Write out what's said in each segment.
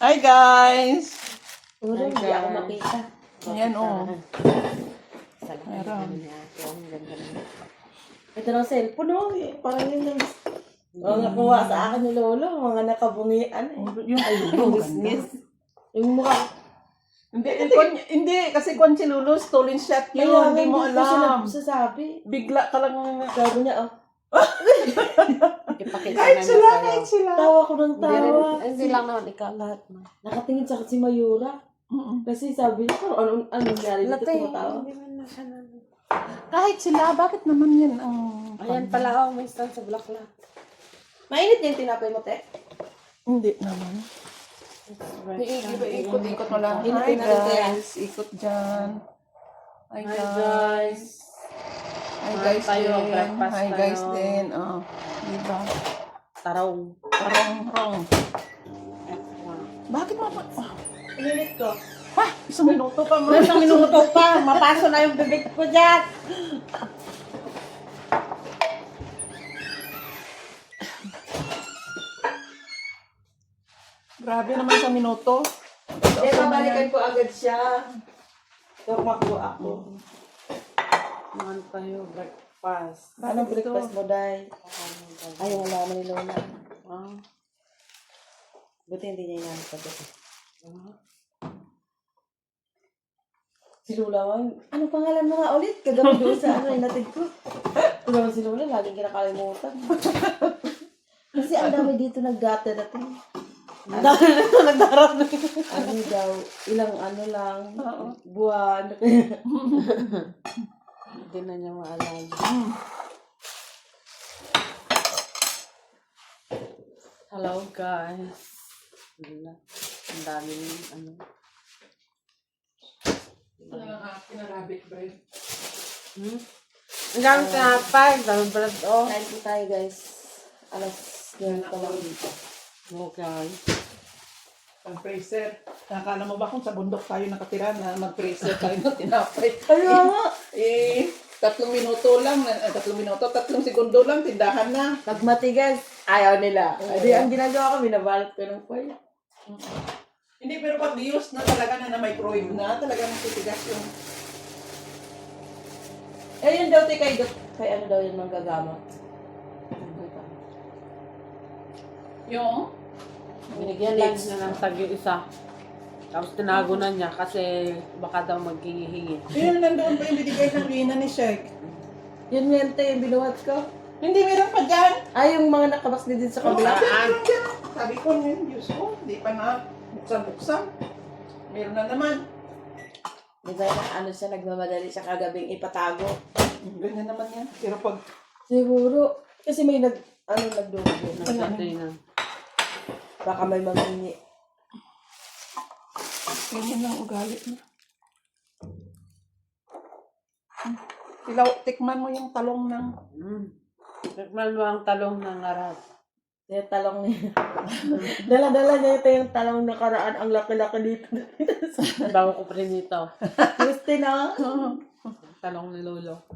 Hi guys! Puro, Hi, hindi ako guys. makita. Ayan o. Sabi Meron. niya ako, ang ganda niya. Ito ng cellphone, oh. Parang yun ang mga nakuha sa akin ni Lolo. Mga nakabungian. Yung Ngis-ngis. Yung mukha. hindi, kasi kung si Lulu, stolen shot Kaya yun, hindi mo ko siya alam. nagsasabi. Bigla ka lang, Sabi niya, oh. Ipakita kahit na sila, niya kahit sa'yo. sila. Tawa ko ng Hindi, rin, tawa. hindi lang naman ikaw lahat. Nakatingin sa si Mayura. Kasi sabi niya, ano nangyari dito, Late, tumatawa. hindi man na siya na. Kahit sila, bakit naman yan ang... Ayan pala, may stand sa bulaklak. Mainit yung tinapay mo, te. Hindi naman. Ikot mo lang. Hi Initin natin kaya. guys, ikot dyan. Hi Hi, guys. Hi Hi guys tayo, din. breakfast Hi guys tayo. din. Oh, diba? Tarong. Rong. Bakit mo pa... Init ko. Ha? Isang minuto pa mo. Isang minuto pa. Mapaso na yung bibig ko dyan. Grabe naman sa minuto. Eh, babalikan ko agad siya. Tumakbo ako. Naman tayo, breakfast. Anong breakfast mo, Day? Ay, wala naman ni Lola. Ah. Buti hindi niya inanap pa doon. Ah. Si Lola, ano pangalan mo nga ulit? Kagabi doon sa inatid ko. Kagabi si Lola, laging kinakalimutan. Kasi ang dami dito nagdata-dating. Nagdarating. Ano daw, ilang ano lang, buwan. Hindi na niya maalala. Hello guys. Ang daming ano. Pinarabbit bread. Ang daming tinapay. Ang daming bread. Oh. Kain po tayo guys. Alas 9 pa lang. Okay. Ang freezer. Nakakala mo ba kung sa bundok tayo nakatira na mag-freezer tayo na tinapay? Kaya nga. 3 minuto lang, 3 segundo lang, tindahan na. Pag matigas, ayaw nila. Hindi, ang ginagawa ko, binabalot ko ng foil. Hindi, pero pag use na talaga na microwave na, talaga titigas yung... Eh, yun daw, kay ano daw yun manggagama. Yung? Binigyan lang niya ng tag-isa. Tapos tinago na niya kasi baka daw maghihingi. Yun, nandoon pa yung binigay ng Rina ni Sheik. Yun mente, yung binuhat ko. Hindi, meron pa dyan. Ay, yung mga nakabas din sa kabila. Meron dyan. Sabi ko, yun, Diyos ko, hindi pa na buksan-buksan. Meron na naman. Di ba na ano siya, nagmamadali siya kagabing ipatago. Ganyan naman yan. Pero pag... Siguro, kasi may nagdugo. Nagdating. Baka may mamingi. Ganyan lang ugali na. Tikman mo yung talong ng... Tikman mo ang talong ng arat. Yung talong niya. Dala-dala niya ito yung talong nakaraan. Ang laki-laki dito. Bago ko prinito. Gusto na. Talong ni Lolo.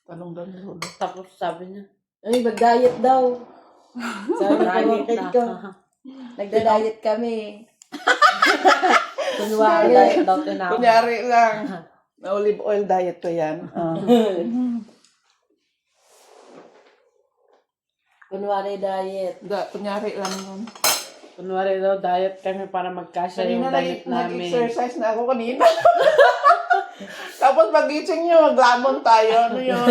Talong daw ni Lolo. Tapos sabi niya, Ay, mag-diet daw. Sabi ng diet pamangkin ko. na. Nagda-diet kami. Kunwari. Diet daw tinawag. Kunyari lang. Na olive oil diet ko yan. Kunwari diet. Kunyari lang yun. Kunwari daw diet kami para magkasya yung Kanina damit namin. nag-exercise na ako kanina. Tapos pag-gising nyo, maglamon tayo. Ano yun?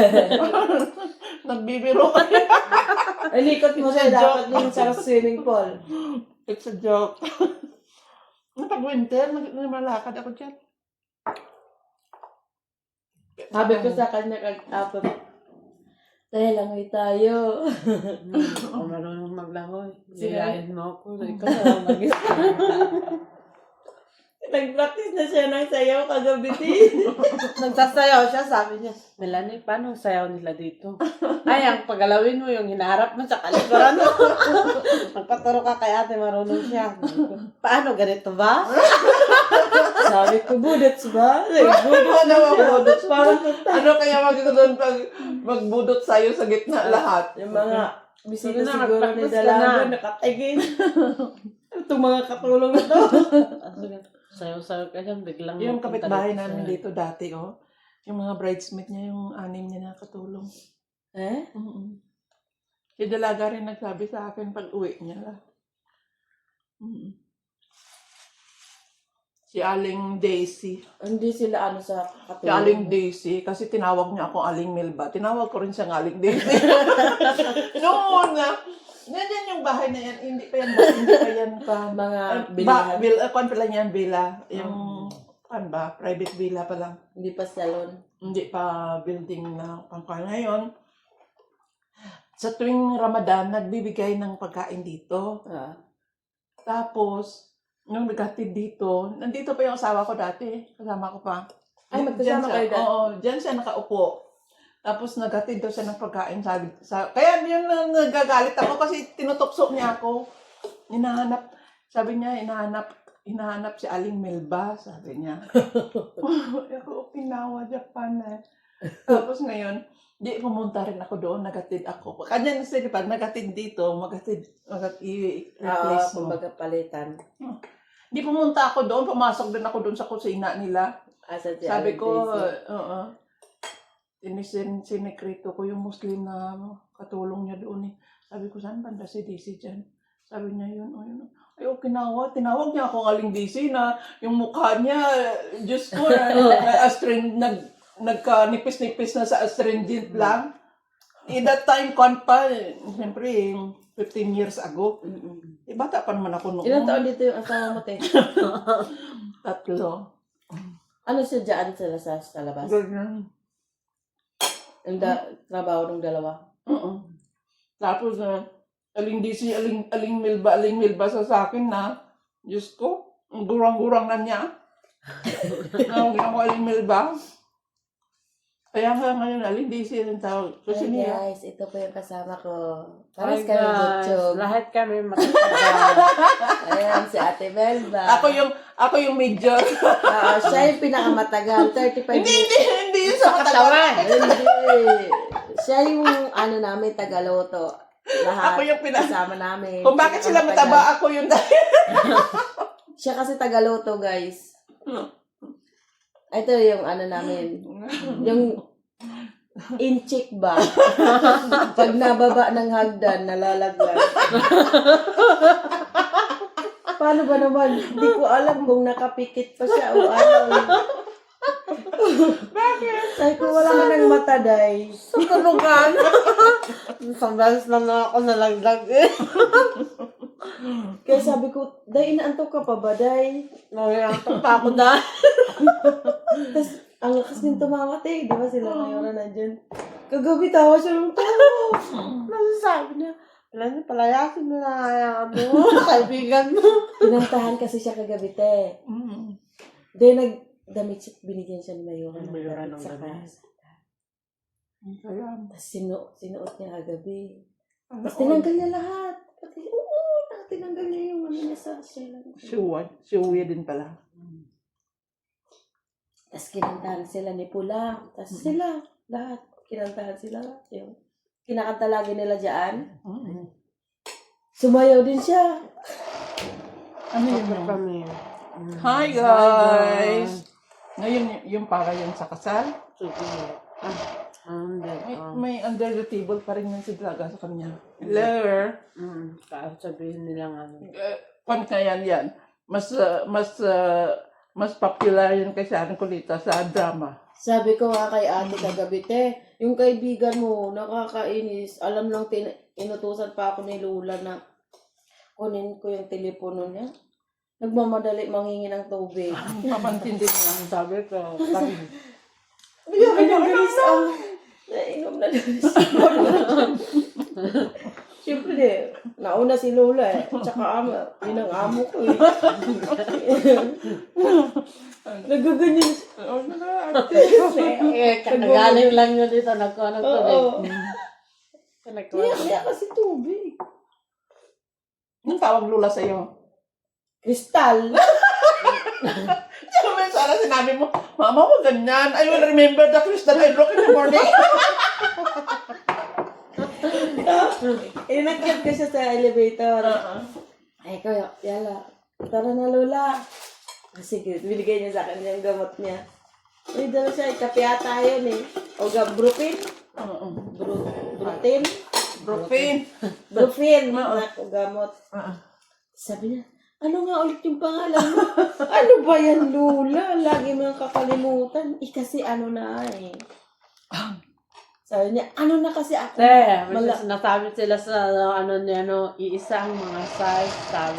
Nagbibiro. Ay, likot mo It's a siya. Dapat joke. din sa swimming pool. It's a joke. Pag winter, malakad ako dyan. Sabi ko sa kanya kag-apon. Tayo langoy tayo. Kung marunong maglangoy. Sige. Siyahin mo ako. Ikaw na mag Nag-practice na siya ng sayaw kagabi din. Nagsasayaw siya, sabi niya, Melanie, paano ang sayaw nila dito? Ay, ang pagalawin mo, yung hinaharap mo sa kalikuran mo. Magpaturo ka kay ate, marunong siya. Paano, ganito ba? Sabi ko, budots ba? Budots Ano ba budots? Parang Ano kaya magkakaroon pag magbudot sa'yo sa gitna lahat? yung mga bisita Sige na, siguro ni mag-practice ka Dalaga, na. nakatigil. Itong mga katulong na to. Sayaw-sayaw ka dyan, biglang Yung magpunta kapitbahay dito namin sa- dito dati, oh. Yung mga bridesmaid niya, yung anim niya na katulong. Eh? Si Dalaga rin nagsabi sa akin pag uwi niya. Si Aling Daisy. Hindi sila ano sa katulong. Si Aling Daisy, kasi tinawag niya akong Aling Melba. Tinawag ko rin siyang Aling Daisy. Noon na. Ganyan yung bahay na yan. Hindi pa yan Mga Villa. bilihan. Kwan pala niyan, villa. Yung, kwan ba? Private villa pa lang. Hindi pa salon. Hindi pa building na pangkwan. Ngayon, sa tuwing Ramadan, nagbibigay ng pagkain dito. Ah. Tapos, nung naghatid dito, nandito pa yung asawa ko dati. Kasama ko pa. Ay, Diyan magkasama siya- kayo dati? Oo, dyan siya nakaupo. Tapos naghatid daw siya ng pagkain. Kaya yun na nagagalit ako kasi tinutokso niya ako. Hinahanap, sabi niya, hinahanap si Aling Melba, sabi niya. Ako, Okinawa, Japan eh. Tapos ngayon, di pumunta rin ako doon, nagatid ako. Kanya kasi pag nagatid dito, i-replace mo. Kumbaga palitan. Di pumunta ako doon, pumasok din ako doon sa kusina nila. Asa si Sabi Aling ko, Daisy. oo. Sinekrito ko yung Muslim na katulong niya doon eh. Sabi ko, saan banda si Daisy dyan? Sabi niya yun, yun. Ay, Okinawa. Tinawag niya ako Aling Daisy na yung mukha niya, Diyos ko, nagka-nipis-nipis na sa astringent lang. That time, siyempre, 15 years ago. Bata pa naman ako noon. Ilang taon dito yung asawa mo, te? 3. Ano siya dyan sila sa labas? Ganyan. Yung trabaho ng dalawa? Oo. Tapos, Aling Daisy, Aling Milba sa akin na, Diyos ko, ang gurang-gurang na niya. Ang ako Aling Milba. Kaya nga ngayon, Aling Daisy rin tawag. Kasi Hi niya, guys, ito po yung kasama ko. Hi Paras kami guys, butchog. lahat kami matatagal. Ayan, si Ate Melba. ako yung major. Siya yung pinakamatagal, 35 years. Hindi yun sa katawan. Hindi. Siya yung namin, Tagaloto. Lahat. Ako yung kasama namin. Kung bakit sila mataba, ako yung Siya kasi Tagaloto, guys. Ito yung namin. Yung inchik ba? Pag nababa ng hagdan, nalalaglag. Paano ba naman? Hindi ko alam kung nakapikit pa siya o ano. Bakit? Sabi ko, wala ka ng mata, day. Sa tulugan. Isang beses lang na ako nalaglag eh. Kaya sabi ko, day, inaantok ka pa ba, day? Nawiyantok pa ako na. Tapos, ang lakas din tumawat eh. Di ba sila ngayon na nandyan? Kagabi tawa siya ng tawa. Nasasabi niya, wala niya, palayasin mo na kaya kaibigan mo. Pinantahan kasi siya kagabi, te. Then, nagdamit siya, binigyan siya ni Mayura ng Mayura damit ng sa damit. kasa. Kaya, Tapos sinuot niya kagabi. Tapos tinanggal niya lahat. Pati, tinanggal niya yung niya sa sila. Siuwi din pala. Tapos kinantahan sila ni Pula. Tapos sila, lahat. Kinantahan sila. Yung kinakanta lagi nila dyan. Sumayaw din siya. Ano yun? Kami. Hi guys! Ngayon, yung para yun sa kasal. Sige. Hindi. May under the table pa rin yung si Draga sa kanya. Hello! Sabihin nilang Pan kaya yan. Mas popular yun kay Sharon Colita sa drama. Sabi ko nga kay ate kagabi, te, yung kaibigan mo, nakakainis. Alam lang, inutusan pa ako ni Lula na kunin ko yung telepono niya. Nagmamadali manghingi ng tubig. Kapantindi niya. sabi ko, Bigyan ka ng bilis Nainom na lang siya. Siyempre di, Nauna si Lola eh. Tsaka ama. Yun ang amo ko eh. Nagaganyan siya. Oh, Kagaling lang yun dito, nagkuha ng tubig. Oo. Nagkuha. Kaya kasi tubig. Anong tawag lula sa'yo? Kristal. Sabi sana sinabi mo, Mama, wag ganyan. I will remember the crystal I broke in the morning. Inakyat ko siya sa elevator. Ay, ko, yala. Tara na, Lola. Sige, binigay niya sa akin yung gamot niya. Uy, dala siya, kape ata yun eh. O brufen. Brutin. Brooklyn. Brufen. Naku, gamot. Sabi niya, ano nga ulit yung pangalan mo? Ano ba yan, Lola? Lagi mo yung kakalimutan. Kasi ano na eh. Sabi niya, ano na kasi ako? Nasabi sila sa iisa ang mga size, sabi.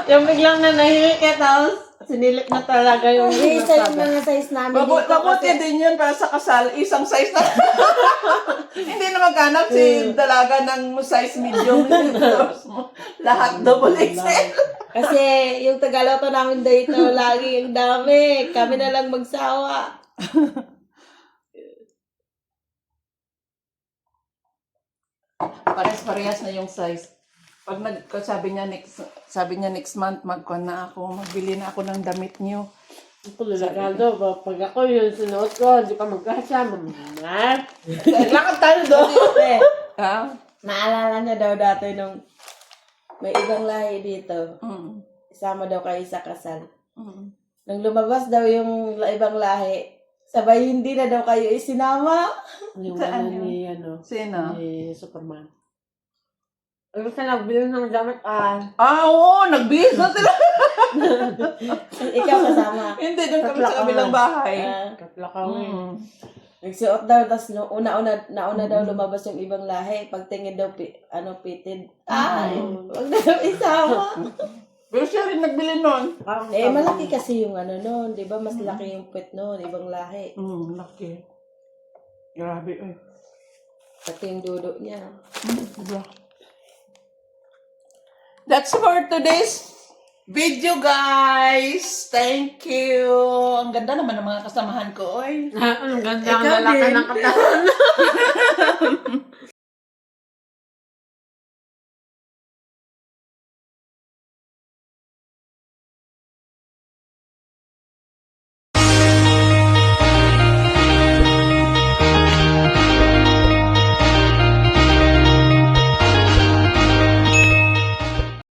Yung biglang na nahimik eh, tapos sinilip na talaga yung Isa yung mga size namin dito. Mabuti din yun para sa kasal. Isang size na. Hindi na maghanap si dalaga ng size medium. Lahat double XL. Kasi yung Tagaloto namin dito, lagi ang dami. Kami na lang magsawa. Parehas-parehas na yung size. Pag sabi niya next month magkuha na ako, magbili na ako ng damit niyo. Ako lalagado, pag ako yung sinuot ko, hindi pa magkasya, mamama. Lakad tayo doon. Ha? Naalala niya daw dati nung may ibang lahi dito. Mm. Isama daw kayo sa kasal. Mm. Nung lumabas daw yung ibang lahi, sabay hindi na daw kayo isinama. Yung Saan ano ni, Sino? ni Superman. Ay, basta nagbili ng damit, Oo, nagbihis na sila. Ikaw kasama. Hindi, doon kami sa kabilang bahay. Katla kami. Mm. Nagsuot daw, tapos nauna daw lumabas yung ibang lahi. Pagtingin daw, pitid. Ay, wag na daw isama. Pero siya rin nagbili nun. Malaki kasi yung nun, di ba? Mas laki yung pet nun, ibang lahi. Laki. Grabe, eh. Pati yung dudo niya. That's for today's video, guys. Thank you. Ang ganda naman ng mga kasamahan ko, oy. Ang ganda ang Ikaw lalaki din. ng katawan.